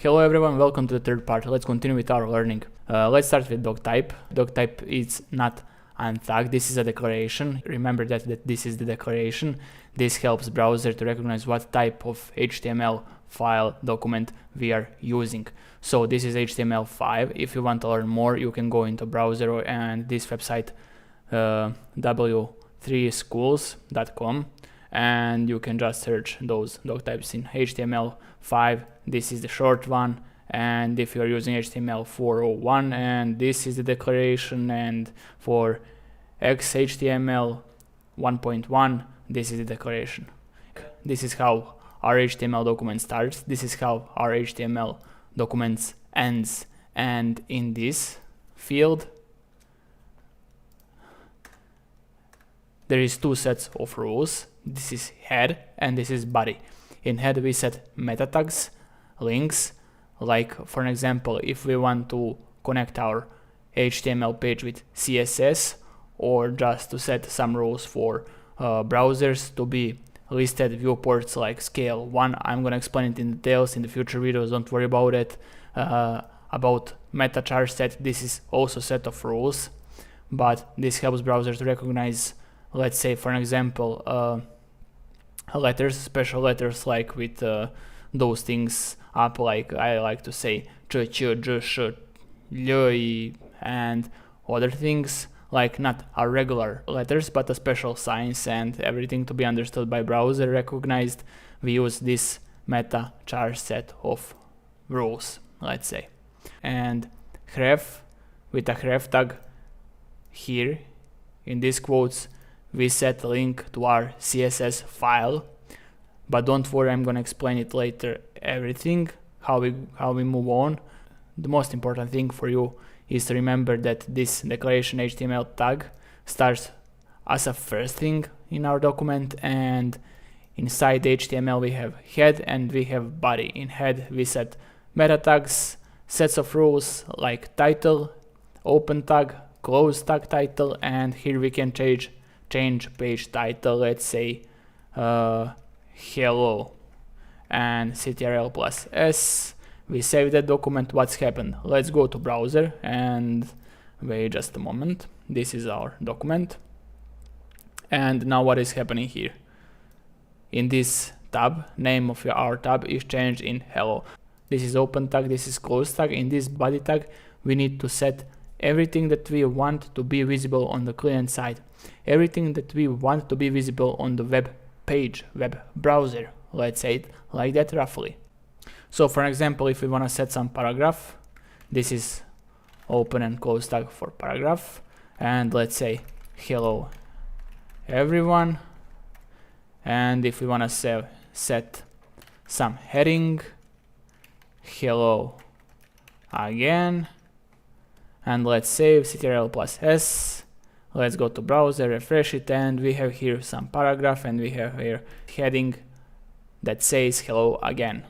Hello everyone, welcome to the third part. Let's continue with our learning. Let's start with doctype. Doctype is not untag, this is a declaration. Remember that this is the declaration. This helps browser to recognize what type of HTML file document we are using. So this is HTML5. If you want to learn more, you can go into browser and this website w3schools.com, and you can just search those doctypes in HTML5. This is the short one, and if you are using HTML401, and this is the declaration, and for XHTML 1.1, this is the declaration. This is how our HTML document starts. This is how our HTML document ends. And in this field, there is two sets of rules. This is head and this is body. In head we set meta tags, links, like for an example, if we want to connect our HTML page with CSS, or just to set some rules for browsers to be listed viewports like scale 1. I'm gonna explain it in details in the future videos, don't worry about it. About meta char set, this is also a set of rules, but this helps browsers to recognize, let's say for an example, letters, special letters, like with those things up, like I like to say ch, ch, j, sh, l, and other things, like not our regular letters but a special signs, and everything to be understood by browser recognized. We use this meta char set of rules, let's say. And href, with a href tag here in these quotes, we set a link to our CSS file, but don't worry, I'm gonna explain it later, everything, how we move on. The most important thing for you is to remember that this declaration HTML tag starts as a first thing in our document, and inside HTML we have head and we have body. In head we set meta tags, sets of rules like title, open tag, close tag title, and here we can change page title, let's say hello, and ctrl plus s. We save that document. What's happened? Let's go to browser and wait just a moment. This is our document, and now what is happening here? In this tab, name of our tab is changed in hello. This is open tag, this is close tag. In this body tag we need to set everything that we want to be visible on the client side, everything that we want to be visible on the web page, web browser, let's say it like that roughly. So for example, if we want to set some paragraph, this is open and close tag for paragraph, and let's say hello everyone. And if we want to set some heading, hello again, and let's save, ctrl plus s. Let's go to browser, refresh it, and we have here some paragraph, and we have here heading that says hello again.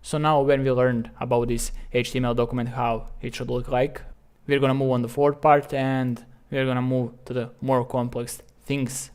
So now when we learned about this HTML document, how it should look like, we're gonna move on the fourth part, and we're gonna move to the more complex things